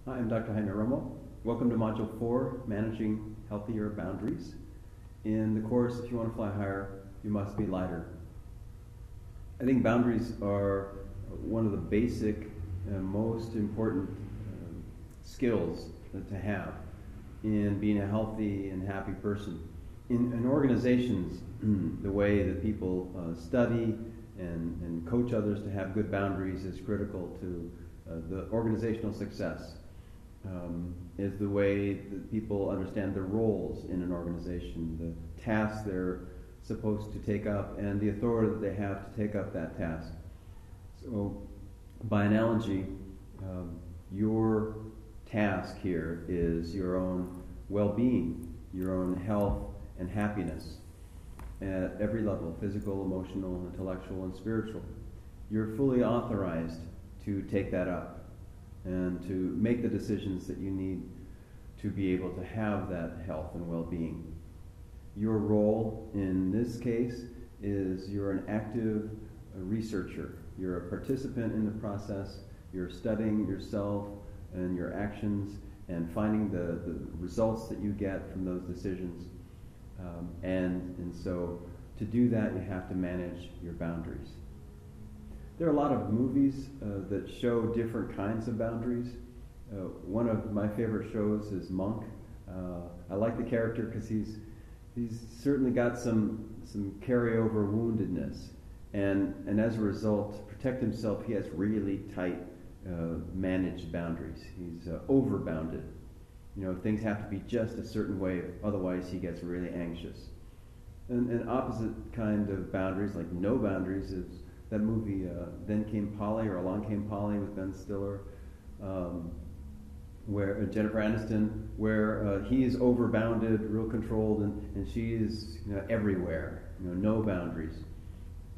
Hi, I'm Dr. Jaime Module. Welcome to Module 4, Managing Healthier Boundaries. In the course, if you want to fly higher, you must be lighter. I think boundaries are one of the basic and most important skills to have in being a healthy and happy person. In organizations, the way that people study and coach others to have good boundaries is critical to the organizational success. Is the way that people understand their roles in an organization, the tasks they're supposed to take up, and the authority that they have to take up that task. So, by analogy, your task here is your own well-being, your own health and happiness at every level, physical, emotional, intellectual, and spiritual. You're fully authorized to take that up and to make the decisions that you need to be able to have that health and well-being. Your role in this case is you're an active researcher. You're a participant in the process. You're studying yourself and your actions and finding the results that you get from those decisions. And so to do that, you have to manage your boundaries. There are a lot of movies that show different kinds of boundaries. One of my favorite shows is Monk. I like the character because he's certainly got some carryover woundedness, and as a result, to protect himself, he has really tight managed boundaries. He's overbounded. Things have to be just a certain way, otherwise he gets really anxious. And an opposite kind of boundaries, like no boundaries, is that movie, Then Came Polly, or Along Came Polly with Ben Stiller, where Jennifer Aniston, where he is overbounded, real controlled, and she is everywhere, no boundaries.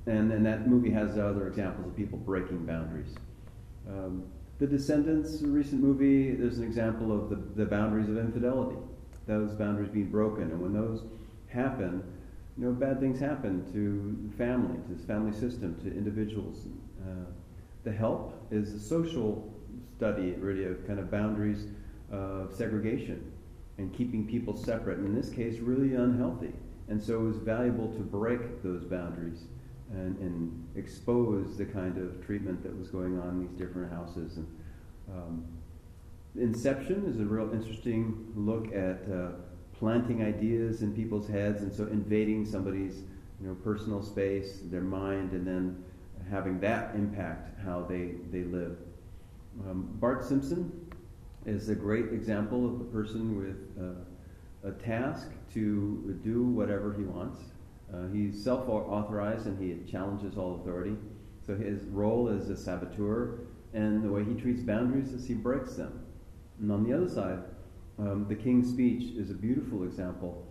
And that movie has other examples of people breaking boundaries. The Descendants, a recent movie, there's an example of the boundaries of infidelity, those boundaries being broken, and when those happen, bad things happen to family, to this family system, to individuals. The Help is a social study, really, of kind of boundaries of segregation and keeping people separate, and in this case, really unhealthy. And so it was valuable to break those boundaries and expose the kind of treatment that was going on in these different houses. And Inception is a real interesting look at planting ideas in people's heads, and so invading somebody's personal space, their mind, and then having that impact how they live. Bart Simpson is a great example of a person with a task to do whatever he wants. He's self-authorized and he challenges all authority. So his role is a saboteur, and the way he treats boundaries is he breaks them. And on the other side, the King's Speech is a beautiful example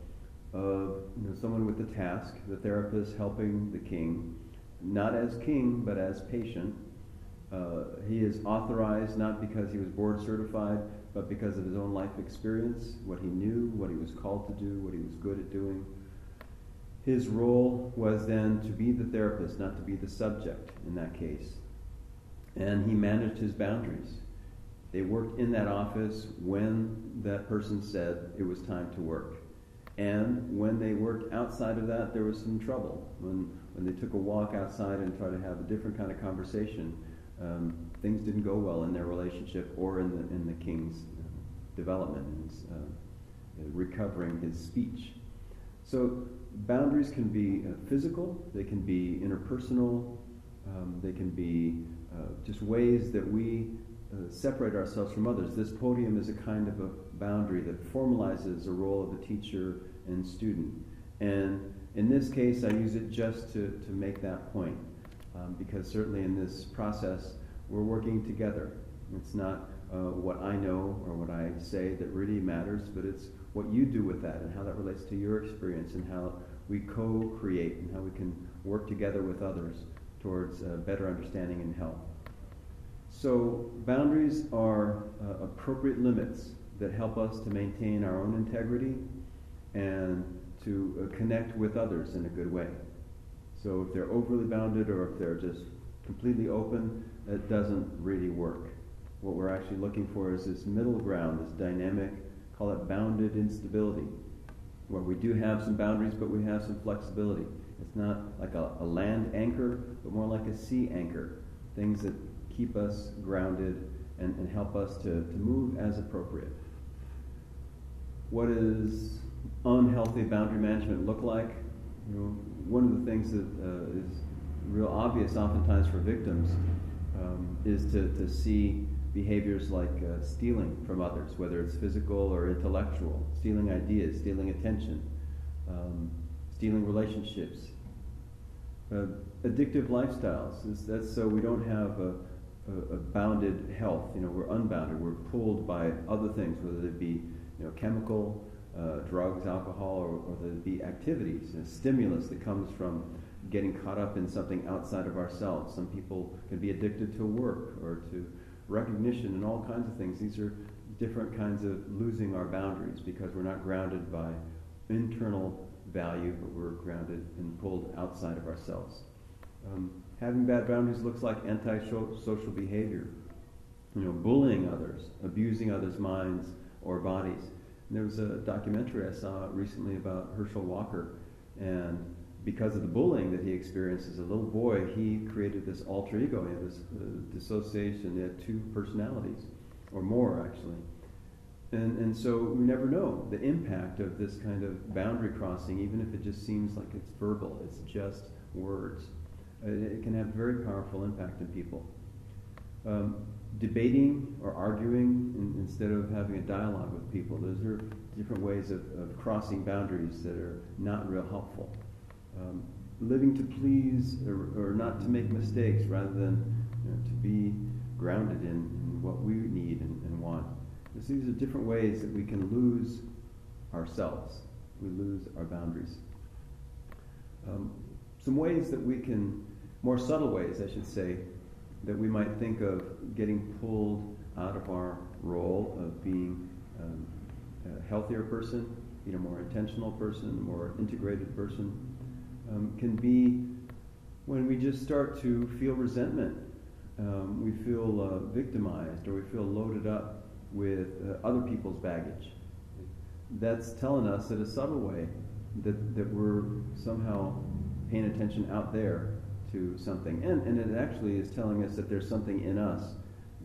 of someone with a task, the therapist helping the king, not as king, but as patient. He is authorized not because he was board certified, but because of his own life experience, what he knew, what he was called to do, what he was good at doing. His role was then to be the therapist, not to be the subject in that case. And he managed his boundaries. They worked in that office when that person said it was time to work. And when they worked outside of that, there was some trouble. When they took a walk outside and tried to have a different kind of conversation, things didn't go well in their relationship or in the king's development and recovering his speech. So boundaries can be physical, they can be interpersonal, they can be just ways that we separate ourselves from others. This podium is a kind of a boundary that formalizes a role of a teacher and student. And in this case, I use it just to make that point, because certainly in this process, we're working together. It's not what I know or what I say that really matters, but it's what you do with that and how that relates to your experience and how we co-create and how we can work together with others towards better understanding and health. So boundaries are appropriate limits that help us to maintain our own integrity and to connect with others in a good way. So if they're overly bounded or if they're just completely open, it doesn't really work. What we're actually looking for is this middle ground, this dynamic, call it bounded instability, where we do have some boundaries, but we have some flexibility. It's not like a land anchor, but more like a sea anchor, things that keep us grounded and help us to move as appropriate. What does unhealthy boundary management look like? One of the things that is real obvious oftentimes for victims is to see behaviors like stealing from others, whether it's physical or intellectual, stealing ideas, stealing attention, stealing relationships, addictive lifestyles. That's so we don't have a bounded health. We're unbounded. We're pulled by other things, whether it be chemical, drugs, alcohol, or whether it be activities, stimulus that comes from getting caught up in something outside of ourselves. Some people can be addicted to work or to recognition and all kinds of things. These are different kinds of losing our boundaries because we're not grounded by internal value, but we're grounded and pulled outside of ourselves. Having bad boundaries looks like anti-social behavior. Bullying others, abusing others' minds or bodies. And there was a documentary I saw recently about Herschel Walker, and because of the bullying that he experienced as a little boy, he created this alter ego. He had this dissociation. He had two personalities, or more actually. And so we never know the impact of this kind of boundary crossing, even if it just seems like it's verbal, it's just words. It can have very powerful impact in people. Debating or arguing instead of having a dialogue with people, those are different ways of crossing boundaries that are not real helpful. Living to please or not to make mistakes rather than to be grounded in what we need and want. These are different ways that we can lose ourselves. We lose our boundaries. Some ways that we can, more subtle ways I should say, that we might think of getting pulled out of our role of being a healthier person, being a more intentional person, a more integrated person, can be when we just start to feel resentment. We feel victimized, or we feel loaded up with other people's baggage. That's telling us in a subtle way that we're somehow paying attention out there to something. And it actually is telling us that there's something in us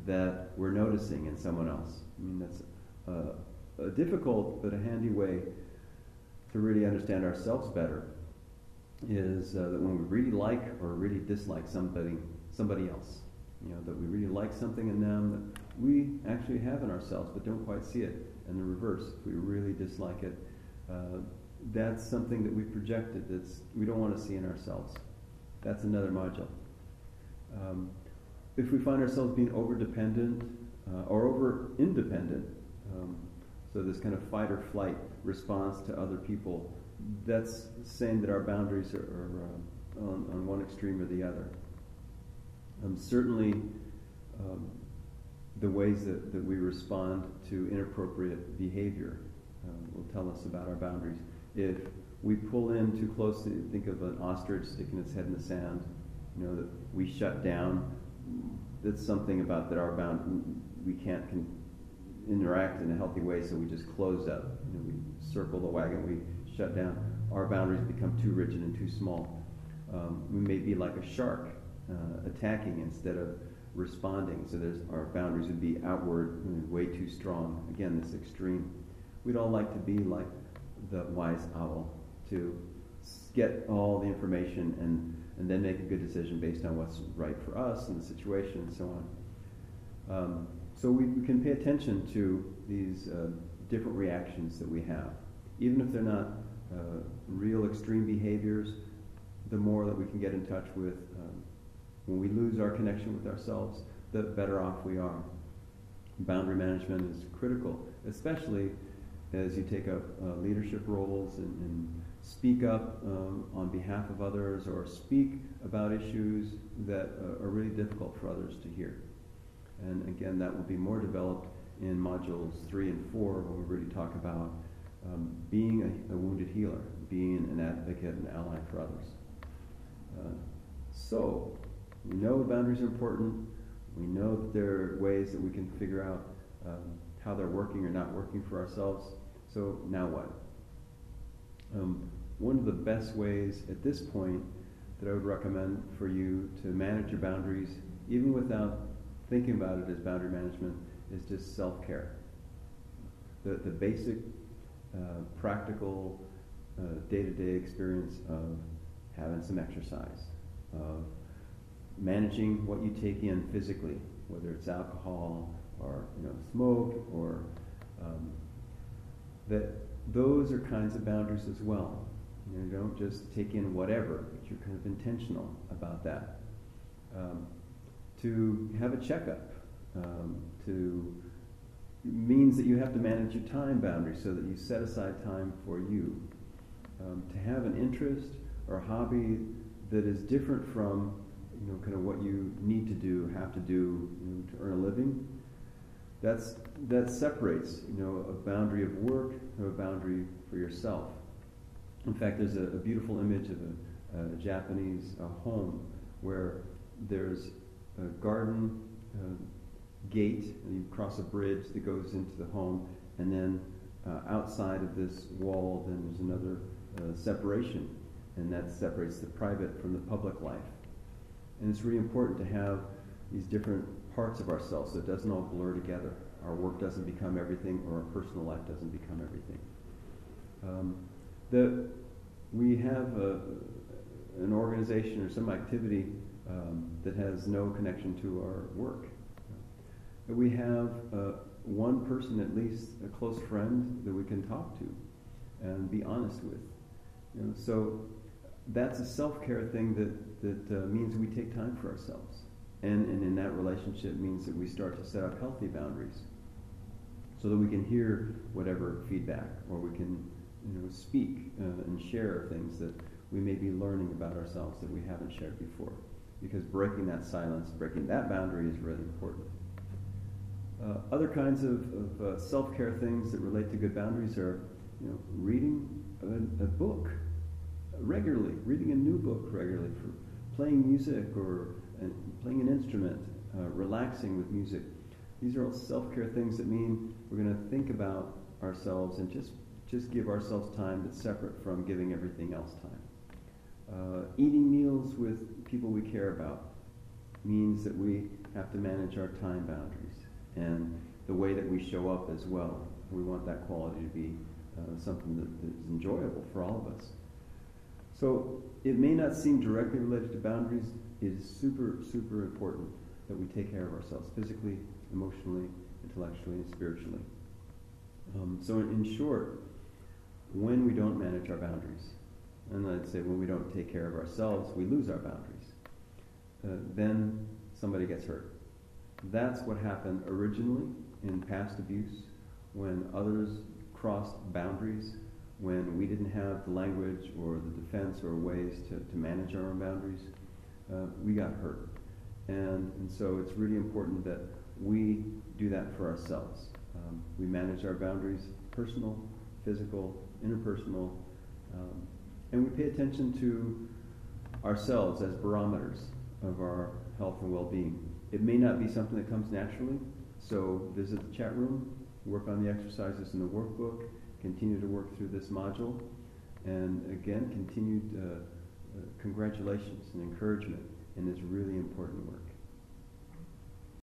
that we're noticing in someone else. I mean, that's a difficult but a handy way to really understand ourselves better, is that when we really like or really dislike somebody else, that we really like something in them that we actually have in ourselves but don't quite see it, and the reverse, if we really dislike it, that's something that we projected that's we don't want to see in ourselves. That's another module. If we find ourselves being over-dependent or over-independent, so this kind of fight or flight response to other people, that's saying that our boundaries are on one extreme or the other. Certainly, the ways that we respond to inappropriate behavior will tell us about our boundaries. If we pull in too closely, think of an ostrich sticking its head in the sand, that we shut down. That's something about that we can't interact in a healthy way, so we just close up. We circle the wagon, we shut down. Our boundaries become too rigid and too small. We may be like a shark, attacking instead of responding. So our boundaries would be outward, way too strong. Again, this extreme. We'd all like to be like the wise owl, to get all the information and then make a good decision based on what's right for us and the situation and so on. So we can pay attention to these different reactions that we have. Even if they're not real extreme behaviors, the more that we can get in touch with, when we lose our connection with ourselves, the better off we are. Boundary management is critical, especially as you take up leadership roles and speak up on behalf of others, or speak about issues that are really difficult for others to hear. And again, that will be more developed in modules 3 and 4, when we really talk about being a wounded healer, being an advocate and ally for others. So, we know boundaries are important. We know that there are ways that we can figure out how they're working or not working for ourselves. So now what? One of the best ways at this point that I would recommend for you to manage your boundaries, even without thinking about it as boundary management, is just self-care. The basic, practical, day-to-day experience of having some exercise, of managing what you take in physically, whether it's alcohol or smoke, or that those are kinds of boundaries as well. You don't just take in whatever, but you're kind of intentional about that. To have a checkup, means that you have to manage your time boundaries so that you set aside time for you. To have an interest or a hobby that is different from kind of what you need to do, have to do to earn a living, that separates a boundary of work from a boundary for yourself. In fact, there's a beautiful image of a Japanese home where there's a garden gate, and you cross a bridge that goes into the home, and then outside of this wall, then there's another separation, and that separates the private from the public life. And it's really important to have these different parts of ourselves so it doesn't all blur together. Our work doesn't become everything, or our personal life doesn't become everything. We have an organization or some activity that has no connection to our work. We have one person, at least a close friend, that we can talk to and be honest with. So that's a self-care thing that means we take time for ourselves, and in that relationship means that we start to set up healthy boundaries, so that we can hear whatever feedback, or we can speak and share things that we may be learning about ourselves that we haven't shared before. Because breaking that silence, breaking that boundary is really important. Other kinds of self-care things that relate to good boundaries are, reading a book regularly, reading a new book regularly, for playing music or playing an instrument, relaxing with music. These are all self-care things that mean we're going to think about ourselves and just give ourselves time that's separate from giving everything else time. Eating meals with people we care about means that we have to manage our time boundaries and the way that we show up as well. We want that quality to be something that is enjoyable for all of us. So it may not seem directly related to boundaries. It is super, super important that we take care of ourselves physically, emotionally, intellectually, and spiritually. So in short, when we don't manage our boundaries, and I'd say when we don't take care of ourselves, we lose our boundaries. Then somebody gets hurt. That's what happened originally in past abuse, when others crossed boundaries, when we didn't have the language or the defense or ways to manage our own boundaries. We got hurt. And so it's really important that we do that for ourselves. We manage our boundaries, personal, physical, interpersonal, and we pay attention to ourselves as barometers of our health and well-being. It may not be something that comes naturally, so visit the chat room, work on the exercises in the workbook, continue to work through this module, and again, continued congratulations and encouragement in this really important work.